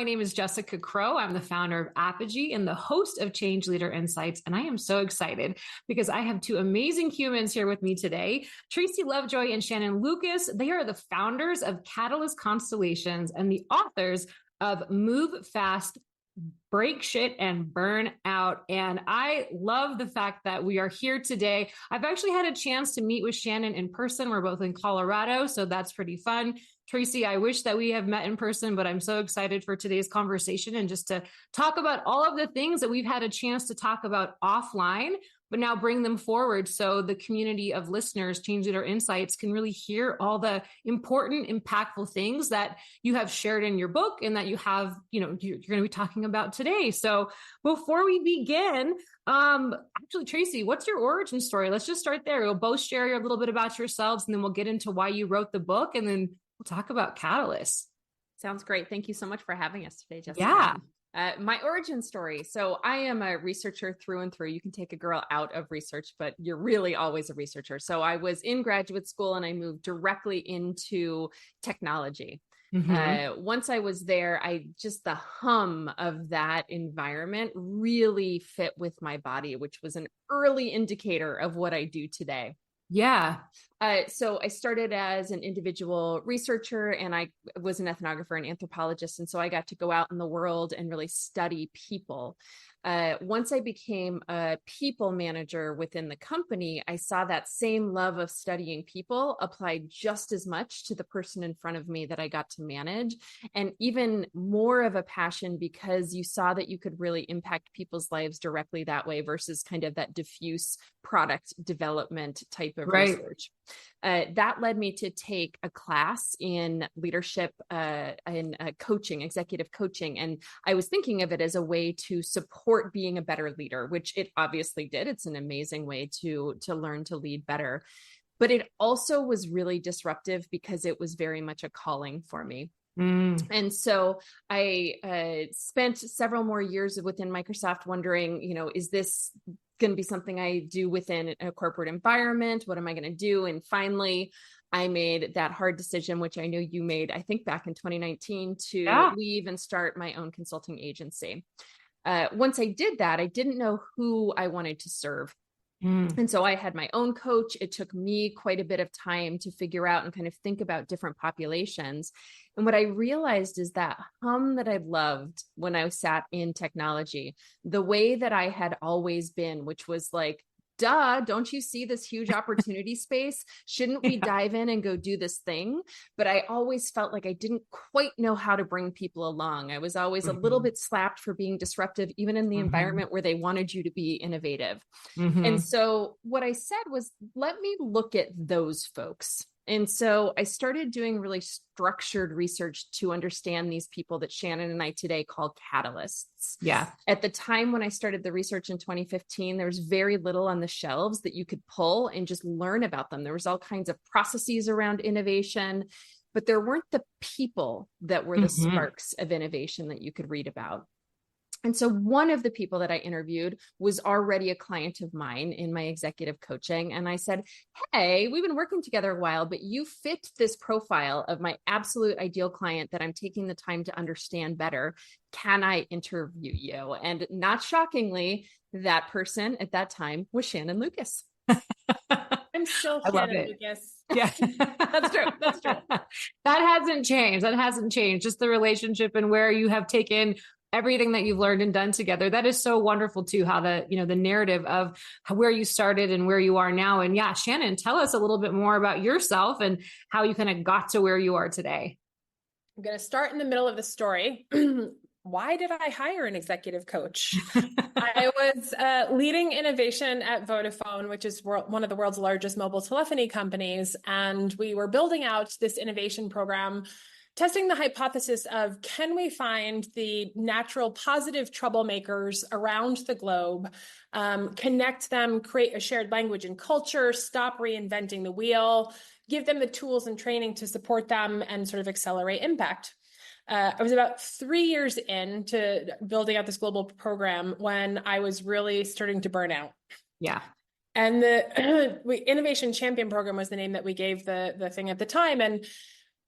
My name is Jessica Crow. I'm the founder of Apogee and the host of Change Leader Insights. And I am so excited because I have two amazing humans here with me today, Tracey Lovejoy and Shannon Lucas. They are the founders of Catalyst Constellations and the authors of Move Fast, Break Shit, and Burn Out. And I love the fact that we are here today. I've actually had a chance to meet with Shannon in person. We're both in Colorado, so that's pretty fun. Tracey, I wish that we have met in person, but I'm so excited for today's conversation and just to talk about all of the things that we've had a chance to talk about offline, but now bring them forward so the community of listeners, Change Leader Insights, can really hear all the important, impactful things that you have shared in your book and that you have, you're going to be talking about today. So before we begin, actually, Tracey, what's your origin story? Let's just start there. We'll both share a little bit about yourselves, and then we'll get into why you wrote the book, and then we'll talk about Catalyst. Sounds great. Thank you so much for having us today, Jessica. Yeah. My origin story. So I am a researcher through and through. You can take a girl out of research, but you're really always a researcher. So I was in graduate school and I moved directly into technology. Once I was there, the hum of that environment really fit with my body, which was an early indicator of what I do today. Yeah. So I started as an individual researcher, and I was an ethnographer and anthropologist. And so I got to go out in the world and really study people. Once I became a people manager within the company, I saw that same love of studying people applied just as much to the person in front of me that I got to manage, and even more of a passion because you saw that you could really impact people's lives directly that way versus kind of that diffuse product development type of research. That led me to take a class in leadership and coaching, executive coaching. And I was thinking of it as a way to support being a better leader, which it obviously did. It's an amazing way to learn to lead better. But it also was really disruptive because it was very much a calling for me. And so I spent several more years within Microsoft wondering, is this going to be something I do within a corporate environment? What am I going to do? And finally, I made that hard decision, which I know you made, I think back in 2019, to leave and start my own consulting agency. Once I did that, I didn't know who I wanted to serve. And so I had my own coach. It took me quite a bit of time to figure out and kind of think about different populations. And what I realized is that hum that I loved when I sat in technology, the way that I had always been, which was like, duh, don't you see this huge opportunity space? Shouldn't we dive in and go do this thing? But I always felt like I didn't quite know how to bring people along. I was always a little bit slapped for being disruptive, even in the environment where they wanted you to be innovative. And so what I said was, let me look at those folks. And so I started doing really structured research to understand these people that Shannon and I today call catalysts. Yeah. At the time when I started the research in 2015, there was very little on the shelves that you could pull and just learn about them. There was all kinds of processes around innovation, but there weren't the people that were the sparks of innovation that you could read about. And so one of the people that I interviewed was already a client of mine in my executive coaching. And I said, hey, we've been working together a while, but you fit this profile of my absolute ideal client that I'm taking the time to understand better. Can I interview you? And not shockingly, that person at that time was Shannon Lucas. I'm still Shannon Lucas. Yeah, that's true. That's true. That hasn't changed. Just the relationship and where you have taken everything that you've learned and done together. That is so wonderful too, how the narrative of where you started and where you are now. And yeah, Shannon, tell us a little bit more about yourself and how you kind of got to where you are today. I'm going to start in the middle of the story. Why did I hire an executive coach? I was leading innovation at Vodafone, which is one of the world's largest mobile telephony companies. And we were building out this innovation program, testing the hypothesis of, can we find the natural positive troublemakers around the globe, connect them, create a shared language and culture, stop reinventing the wheel, give them the tools and training to support them and sort of accelerate impact. I was about 3 years into building out this global program when I was really starting to burn out. Yeah. And the Innovation Champion Program was the name that we gave the thing at the time. And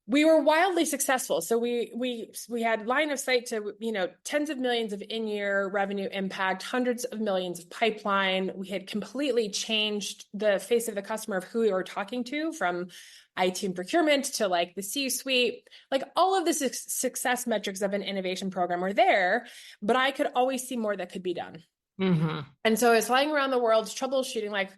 we were wildly successful. So we had line of sight to, tens of millions of in-year revenue impact, hundreds of millions of pipeline. We had completely changed the face of the customer of who we were talking to, from IT and procurement to like the C-suite. Like all of the success metrics of an innovation program were there, but I could always see more that could be done. Mm-hmm. And so I was flying around the world troubleshooting, like,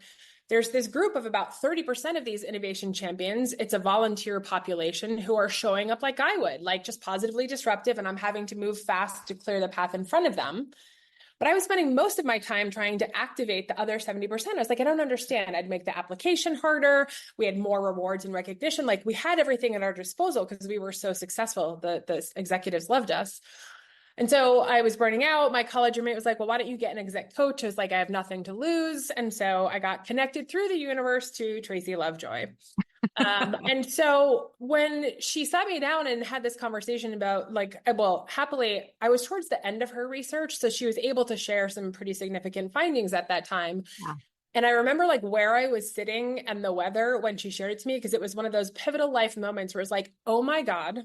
there's this group of about 30% of these innovation champions. It's a volunteer population who are showing up like I would, like just positively disruptive. And I'm having to move fast to clear the path in front of them. But I was spending most of my time trying to activate the other 70%. I was like, I don't understand. I'd make the application harder. We had more rewards and recognition. Like we had everything at our disposal because we were so successful. The executives loved us. And so I was burning out. My college roommate was like, well, why don't you get an exec coach? I was like, I have nothing to lose. And so I got connected through the universe to Tracey Lovejoy. And so when she sat me down and had this conversation about happily, I was towards the end of her research. So she was able to share some pretty significant findings at that time. Yeah. And I remember like where I was sitting and the weather when she shared it to me, because it was one of those pivotal life moments where it's like, oh my God,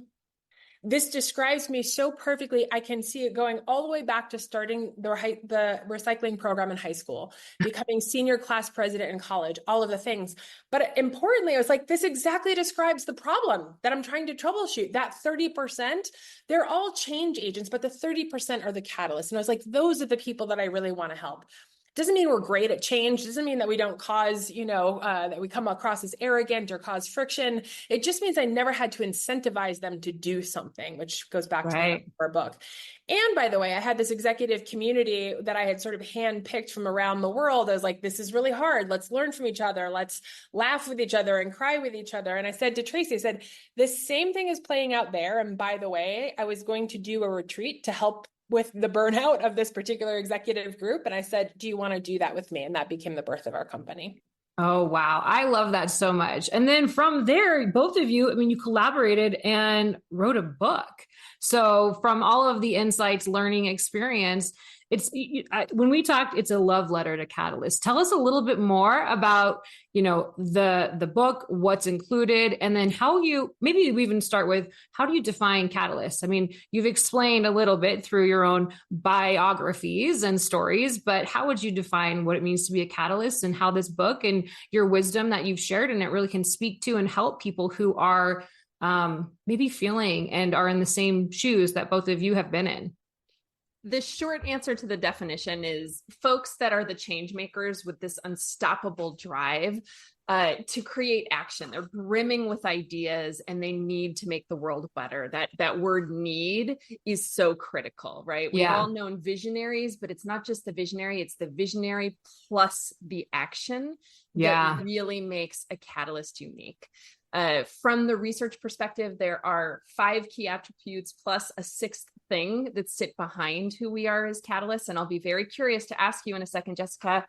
this describes me so perfectly. I can see it going all the way back to starting the recycling program in high school, becoming senior class president in college, all of the things. But importantly, I was like, this exactly describes the problem that I'm trying to troubleshoot. That 30%, they're all change agents, but the 30% are the catalysts. And I was like, those are the people that I really want to help. Doesn't mean we're great at change. Doesn't mean that we don't cause, that we come across as arrogant or cause friction. It just means I never had to incentivize them to do something, which goes back to our book. And by the way, I had this executive community that I had sort of handpicked from around the world. I was like, this is really hard. Let's learn from each other. Let's laugh with each other and cry with each other. And I said to Tracey, I said, this same thing is playing out there. And by the way, I was going to do a retreat to help with the burnout of this particular executive group. And I said, do you want to do that with me? And that became the birth of our company. Oh, wow. I love that so much. And then from there, both of you, you collaborated and wrote a book. So from all of the insights, learning experience, when we talked, it's a love letter to Catalyst. Tell us a little bit more about, the book, what's included, and then maybe we even start with, how do you define Catalyst? You've explained a little bit through your own biographies and stories, but how would you define what it means to be a catalyst, and how this book and your wisdom that you've shared and it really can speak to and help people who are maybe feeling and are in the same shoes that both of you have been in? The short answer to the definition is folks that are the change makers with this unstoppable drive to create action. They're brimming with ideas and they need to make the world better. That word need is so critical, right? We've all known visionaries, but it's not just the visionary, it's the visionary plus the action that really makes a catalyst unique. From the research perspective, there are 5 key attributes plus a 6th thing that sit behind who we are as catalysts. And I'll be very curious to ask you in a second, Jessica,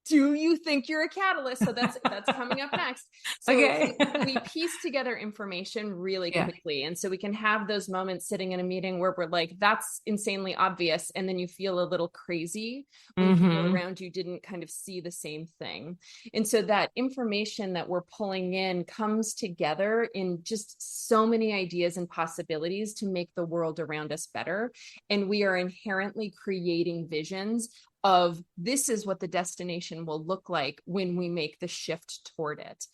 do you think you're a catalyst? So that's coming up next. So we piece together information really quickly. And so we can have those moments sitting in a meeting where we're like, that's insanely obvious. And then you feel a little crazy when people around you didn't kind of see the same thing. And so that information that we're pulling in comes together in just so many ideas and possibilities to make the world around us better. And we are inherently creating visions of this is what the destination will look like when we make the shift toward it.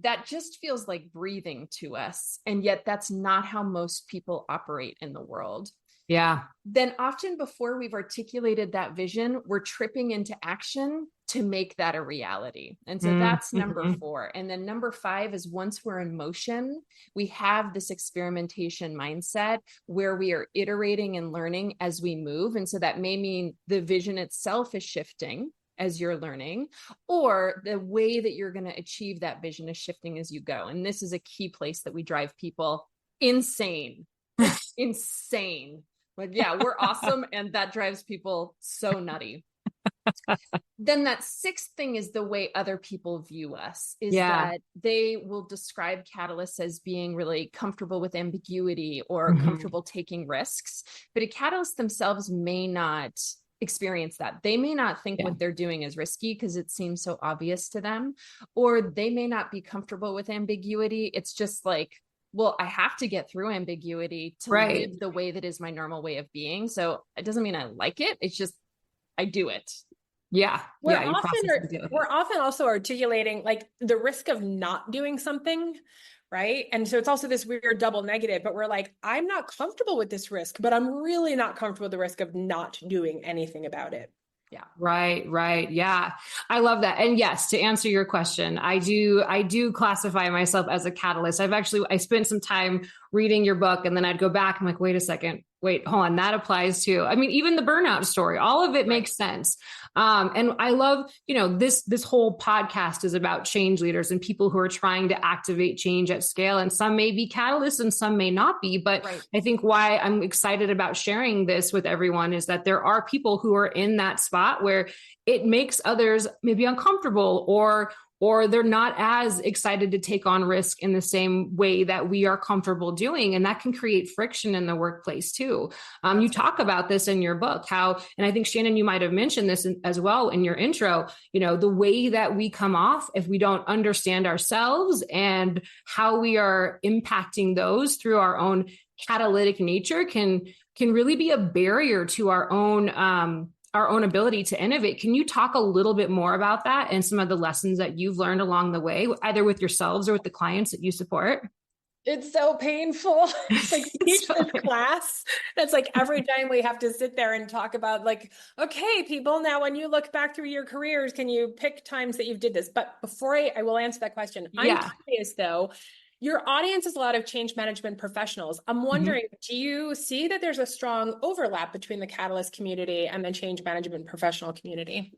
That just feels like breathing to us. And yet that's not how most people operate in the world. Yeah. Then often before we've articulated that vision, we're tripping into action to make that a reality. And so that's number 4. And then number 5 is once we're in motion, we have this experimentation mindset where we are iterating and learning as we move. And so that may mean the vision itself is shifting as you're learning, or the way that you're going to achieve that vision is shifting as you go. And this is a key place that we drive people insane. Insane. Like, yeah, we're awesome. And that drives people so nutty. Then that 6th thing is the way other people view us, is that they will describe catalysts as being really comfortable with ambiguity or comfortable taking risks, but a catalyst themselves may not experience that. They may not think what they're doing is risky because it seems so obvious to them, or they may not be comfortable with ambiguity. It's just like, well, I have to get through ambiguity to live the way that is my normal way of being. So it doesn't mean I like it. It's just, I do it. Yeah. We're often also articulating like the risk of not doing something, right? And so it's also this weird double negative, but we're like, I'm not comfortable with this risk, but I'm really not comfortable with the risk of not doing anything about it. Yeah. Right. Yeah. I love that. And yes, to answer your question, I do classify myself as a catalyst. I spent some time reading your book and then I'd go back. I'm like, wait a second, hold on. That applies to, I mean, even the burnout story, all of it makes sense. And I love, this whole podcast is about change leaders and people who are trying to activate change at scale. And some may be catalysts and some may not be, but I think why I'm excited about sharing this with everyone is that there are people who are in that spot where it makes others maybe uncomfortable or they're not as excited to take on risk in the same way that we are comfortable doing. And that can create friction in the workplace too. You talk about this in your book, and I think Shannon, you might've mentioned this as well in your intro, the way that we come off if we don't understand ourselves and how we are impacting those through our own catalytic nature can really be a barrier to our own ability to innovate. Can you talk a little bit more about that and some of the lessons that you've learned along the way, either with yourselves or with the clients that you support? It's so painful. It's like teach this class. That's like every time we have to sit there and talk about like, okay, people, now when you look back through your careers, can you pick times that you've did this? But before I will answer that question, I'm curious though, your audience is a lot of change management professionals. I'm wondering, do you see that there's a strong overlap between the Catalyst community and the change management professional community?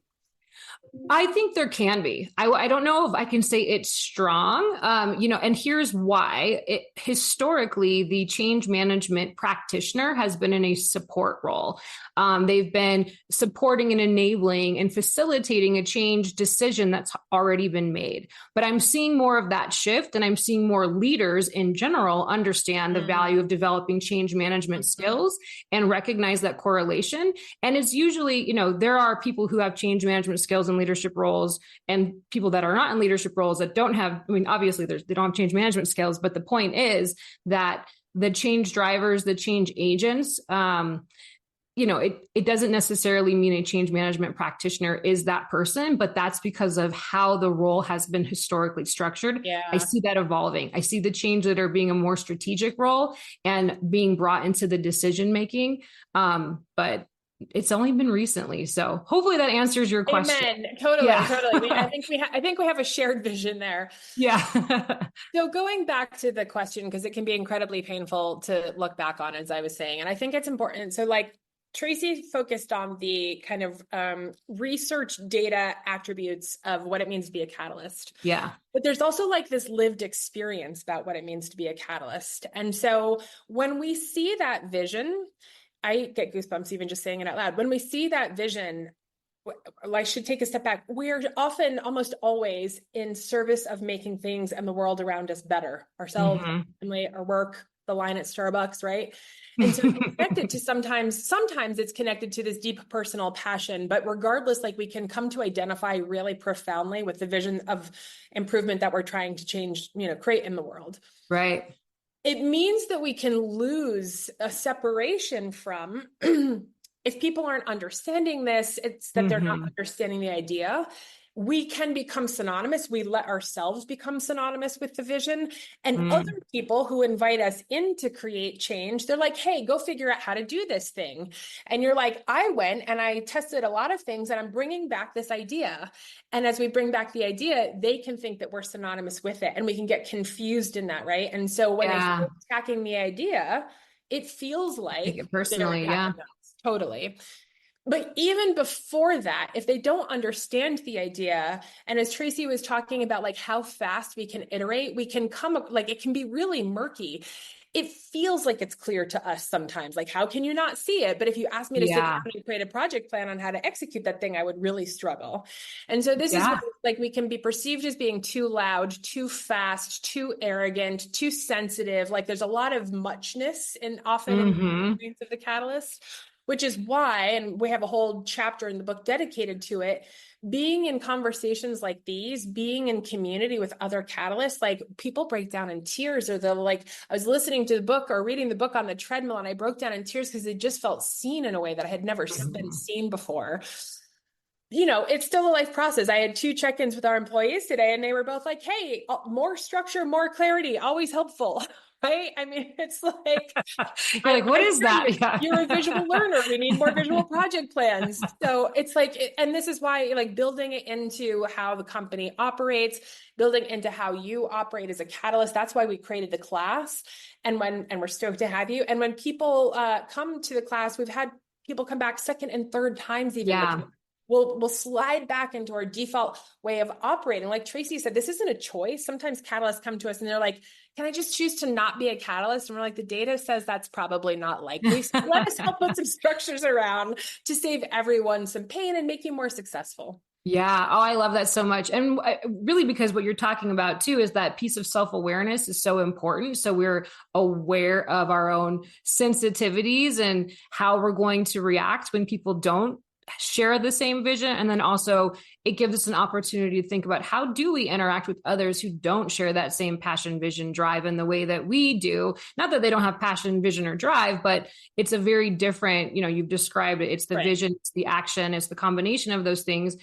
I think there can be. I don't know if I can say it's strong, and here's why. Historically, the change management practitioner has been in a support role. They've been supporting and enabling and facilitating a change decision that's already been made. But I'm seeing more of that shift, and I'm seeing more leaders in general understand the value of developing change management skills and recognize that correlation. And it's usually, there are people who have change management skills and leadership roles and people that are not in leadership roles that don't have, obviously they don't have change management skills, but the point is that the change drivers, the change agents, it doesn't necessarily mean a change management practitioner is that person, but that's because of how the role has been historically structured. Yeah. I see that evolving. I see the change leader being a more strategic role and being brought into the decision-making. But it's only been recently. So hopefully that answers your question. Amen. Totally. I think we have a shared vision there. Yeah. So going back to the question, because it can be incredibly painful to look back on, as I was saying, and I think it's important. So like Tracey focused on the kind of research data attributes of what it means to be a catalyst. Yeah. But there's also like this lived experience about what it means to be a catalyst. And so when we see that vision, I get goosebumps even just saying it out loud. When we see that vision, I should take a step back. We're often, almost always, in service of making things and the world around us better. Ourselves, our family, our work, the line at Starbucks, right? And so it's connected to sometimes it's connected to this deep personal passion, but regardless, like we can come to identify really profoundly with the vision of improvement that we're trying to change, create in the world. Right. It means that we can lose a separation from, if people aren't understanding this, it's that they're not understanding the idea. We can become synonymous. We let ourselves become synonymous with the vision. And other people who invite us in to create change, they're like, hey, go figure out how to do this thing. And you're like, I went and I tested a lot of things and I'm bringing back this idea. And as we bring back the idea, they can think that we're synonymous with it and we can get confused in that, right? And so when they start attacking the idea, it feels like take it personally, us. Totally. But even before that, if they don't understand the idea, and as Tracey was talking about, like how fast we can iterate, we can it can be really murky. It feels like it's clear to us sometimes, like, how can you not see it? But if you ask me to sit down and create a project plan on how to execute that thing, I would really struggle. And so this is like, we can be perceived as being too loud, too fast, too arrogant, too sensitive. Like there's a lot of muchness in the experience of the catalyst. which is why, and we have a whole chapter in the book dedicated to it, being in conversations like these, being in community with other catalysts, like people break down in tears, or they'll like, I was listening to the book or reading the book on the treadmill and I broke down in tears because it just felt seen in a way that I had never been seen before. You know, it's still a life process. I had 2 check-ins with our employees today and they were both like, hey, more structure, more clarity, always helpful. Right? I mean, it's like, you're like, what is that? Yeah. You're a visual learner. We need more visual project plans. So it's like, and this is why, like, building it into how the company operates, building into how you operate as a catalyst. That's why we created the class. And we're stoked to have you. And when people come to the class, we've had people come back 2nd and 3rd times even. Yeah. We'll slide back into our default way of operating. Like Tracey said, this isn't a choice. Sometimes catalysts come to us and they're like, can I just choose to not be a catalyst? And we're like, the data says that's probably not likely. So let us help put some structures around to save everyone some pain and make you more successful. Yeah. Oh, I love that so much. And really, because what you're talking about too, is that piece of self-awareness is so important. So we're aware of our own sensitivities and how we're going to react when people don't share the same vision. And then also it gives us an opportunity to think about how do we interact with others who don't share that same passion, vision, drive in the way that we do. Not that they don't have passion, vision, or drive, but it's a very different, you know, you've described it. It's the vision, it's the action, it's the combination of those things.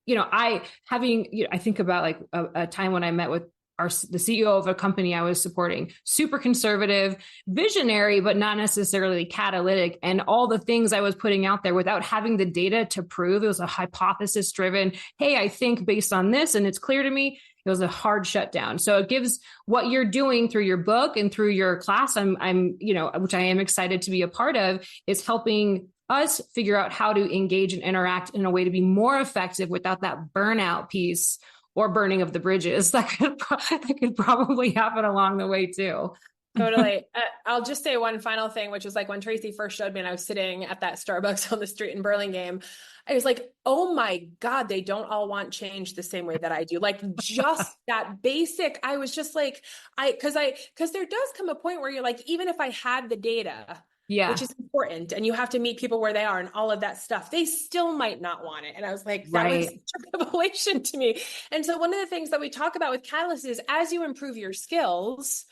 You know, I think about like a time when I met with the CEO of a company I was supporting, super conservative, visionary, but not necessarily catalytic. And all the things I was putting out there without having the data to prove, it was a hypothesis driven. Hey, I think based on this, and it's clear to me, it was a hard shutdown. So it gives what you're doing through your book and through your class, I'm, you know, which I am excited to be a part of, is helping us figure out how to engage and interact in a way to be more effective without that burnout piece or burning of the bridges that could probably happen along the way too. Totally. I'll just say one final thing, which is like when Tracey first showed me and I was sitting at that Starbucks on the street in Burlingame, I was like, oh my God, they don't all want change the same way that I do. Like just that basic, I was just like, because there does come a point where you're like, even if I had the data, which is important, and you have to meet people where they are and all of that stuff, they still might not want it. And I was like, that was such a revelation to me. And so one of the things that we talk about with Catalyst is as you improve your skills,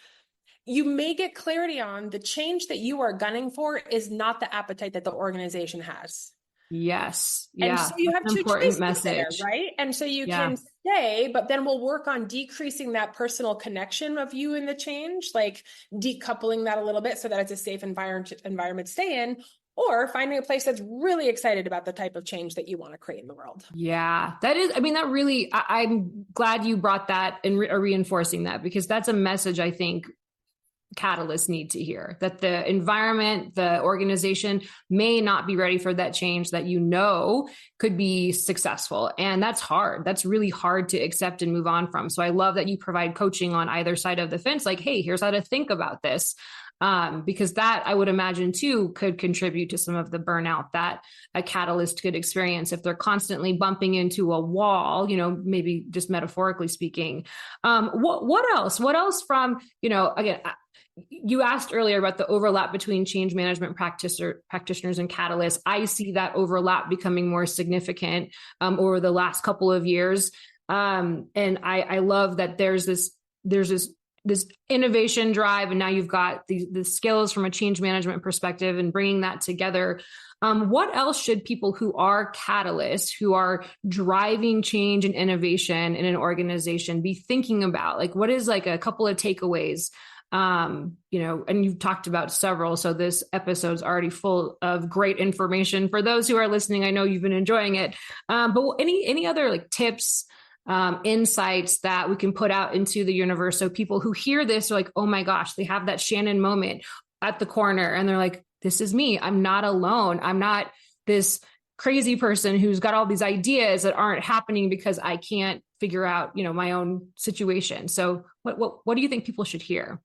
you may get clarity on the change that you are gunning for is not the appetite that the organization has. Yes. Yeah. And so you have 2 choices there, right? And so you can stay, but then we'll work on decreasing that personal connection of you and the change, like decoupling that a little bit so that it's a safe environment to stay in, or finding a place that's really excited about the type of change that you want to create in the world. Yeah, that is, I mean, that really, I'm glad you brought that and reinforcing that, because that's a message I think catalysts need to hear, that the environment, the organization may not be ready for that change that you know could be successful. And that's hard. That's really hard to accept and move on from. So I love that you provide coaching on either side of the fence. Like, hey, here's how to think about this. Because that I would imagine too could contribute to some of the burnout that a catalyst could experience if they're constantly bumping into a wall, you know, maybe just metaphorically speaking. What else from, you know, again, you asked earlier about the overlap between change management practitioners and catalysts. I see that overlap becoming more significant over the last couple of years. And I love that there's this innovation drive, and now you've got the skills from a change management perspective and bringing that together. What else should people who are catalysts, who are driving change and innovation in an organization be thinking about? Like, what is like a couple of takeaways? You know, and you've talked about several, so this episode's already full of great information for those who are listening. I know you've been enjoying it. But any other like tips, insights that we can put out into the universe so people who hear this are like, oh my gosh, they have that Shannon moment at the corner and they're like, this is me. I'm not alone. I'm not this crazy person who's got all these ideas that aren't happening because I can't figure out, you know, my own situation. So what do you think people should hear?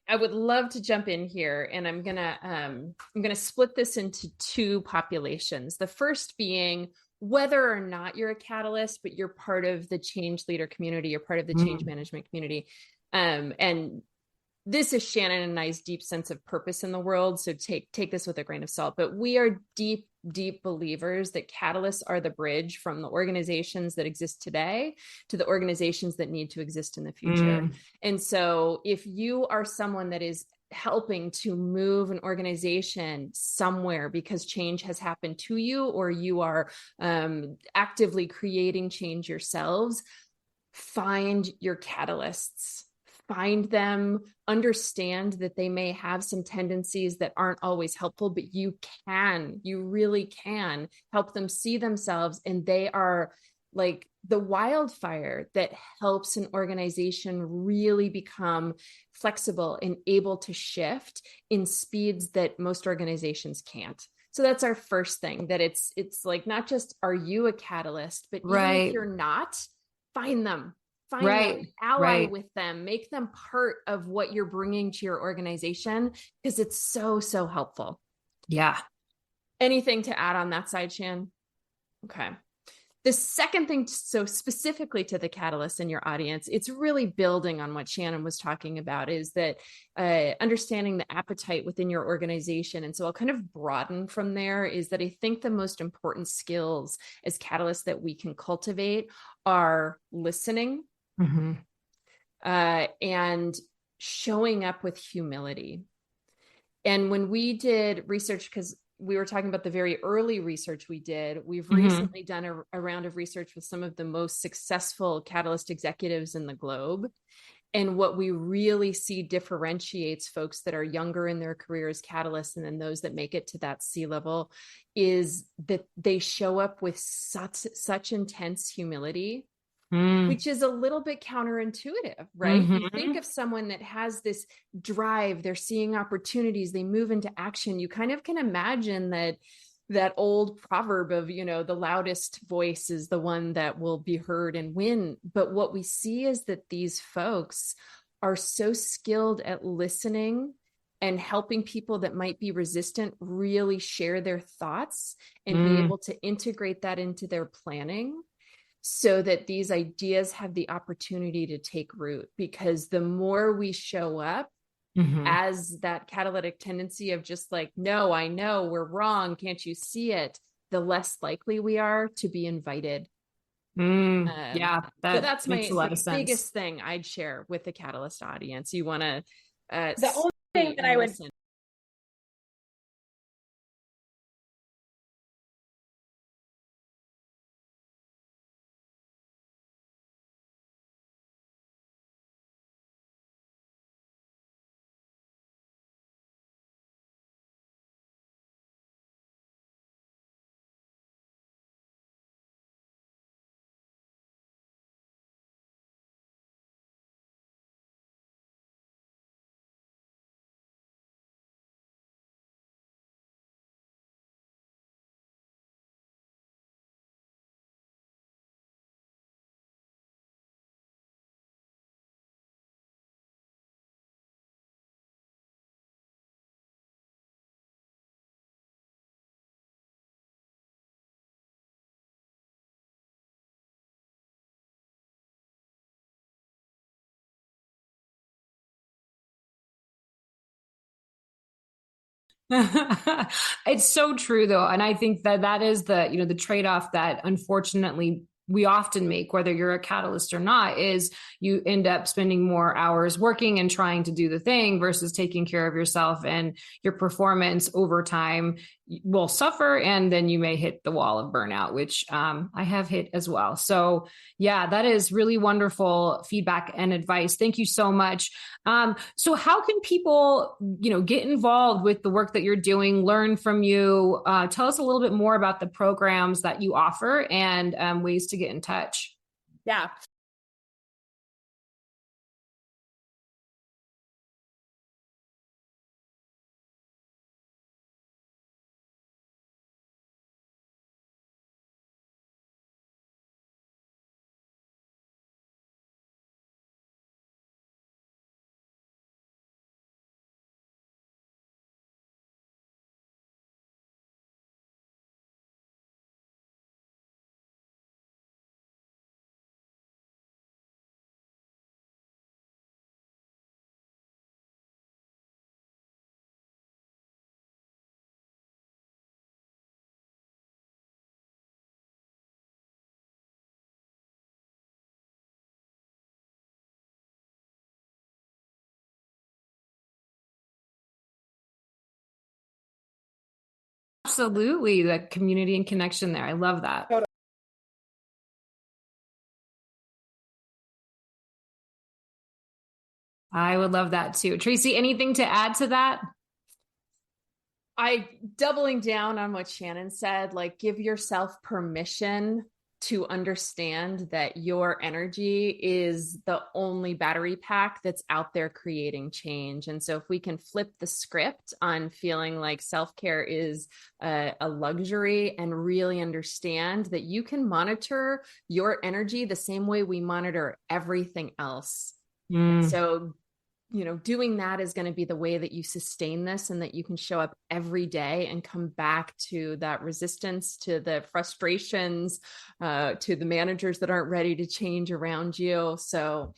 I would love to jump in here, and I'm gonna split this into 2 populations. The first being whether or not you're a catalyst, but you're part of the change leader community, you're part of the change management community. And this is Shannon and I's deep sense of purpose in the world. So take this with a grain of salt, but we are deep believers that catalysts are the bridge from the organizations that exist today to the organizations that need to exist in the future. And so if you are someone that is helping to move an organization somewhere because change has happened to you, or you are actively creating change yourselves, find your catalysts. Find them, understand that they may have some tendencies that aren't always helpful, but you really can help them see themselves. And they are like the wildfire that helps an organization really become flexible and able to shift in speeds that most organizations can't. So that's our first thing, that it's like, not just, are you a catalyst, but even if you're not, find them. Find them, ally with them, make them part of what you're bringing to your organization, because it's so, so helpful. Yeah. Anything to add on that side, Shan? Okay. The second thing, so specifically to the catalyst in your audience, it's really building on what Shannon was talking about, is that understanding the appetite within your organization. And so I'll kind of broaden from there, is that I think the most important skills as catalysts that we can cultivate are listening, and showing up with humility. And when we did research, because we were talking about the very early research we did, we've recently done a round of research with some of the most successful catalyst executives in the globe. And what we really see differentiates folks that are younger in their career as catalysts and then those that make it to that C-level, is that they show up with such intense humility, which is a little bit counterintuitive, right? You think of someone that has this drive, they're seeing opportunities, they move into action. You kind of can imagine that old proverb of, the loudest voice is the one that will be heard and win. But what we see is that these folks are so skilled at listening and helping people that might be resistant really share their thoughts and be able to integrate that into their planning, so that these ideas have the opportunity to take root. Because the more we show up as that catalytic tendency of just like, no, I know we're wrong, can't you see it, the less likely we are to be invited. Yeah, so that's makes a lot of sense. Biggest thing I'd share with the catalyst audience. You want to the only thing that I would listen. It's so true though. And I think that is the trade-off that unfortunately we often make, whether you're a catalyst or not, is you end up spending more hours working and trying to do the thing versus taking care of yourself, and your performance over time will suffer. And then you may hit the wall of burnout, which I have hit as well. So yeah, that is really wonderful feedback and advice. Thank you so much. So how can people, get involved with the work that you're doing, learn from you? Tell us a little bit more about the programs that you offer and ways to get in touch. Yeah. Absolutely. The community and connection there. I love that. Totally. I would love that too. Tracey, anything to add to that? Doubling down on what Shannon said, like give yourself permission to understand that your energy is the only battery pack that's out there creating change. And so if we can flip the script on feeling like self-care is a luxury and really understand that you can monitor your energy the same way we monitor everything else. And so doing that is going to be the way that you sustain this and that you can show up every day and come back to that resistance, to the frustrations, to the managers that aren't ready to change around you. So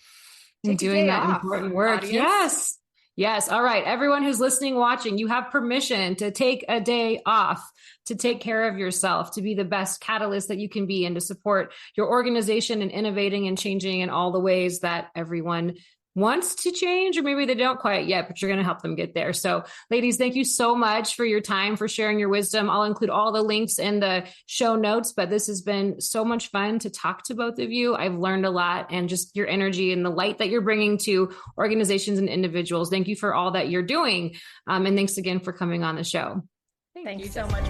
doing that important work. Audience. Yes. Yes. All right. Everyone who's listening, watching, you have permission to take a day off, to take care of yourself, to be the best catalyst that you can be, and to support your organization and innovating and changing in all the ways that everyone wants to change, or maybe they don't quite yet, but you're going to help them get there. So ladies, thank you so much for your time, for sharing your wisdom. I'll include all the links in the show notes, but this has been so much fun to talk to both of you. I've learned a lot, and just your energy and the light that you're bringing to organizations and individuals. Thank you for all that you're doing. And thanks again for coming on the show. Thanks so much.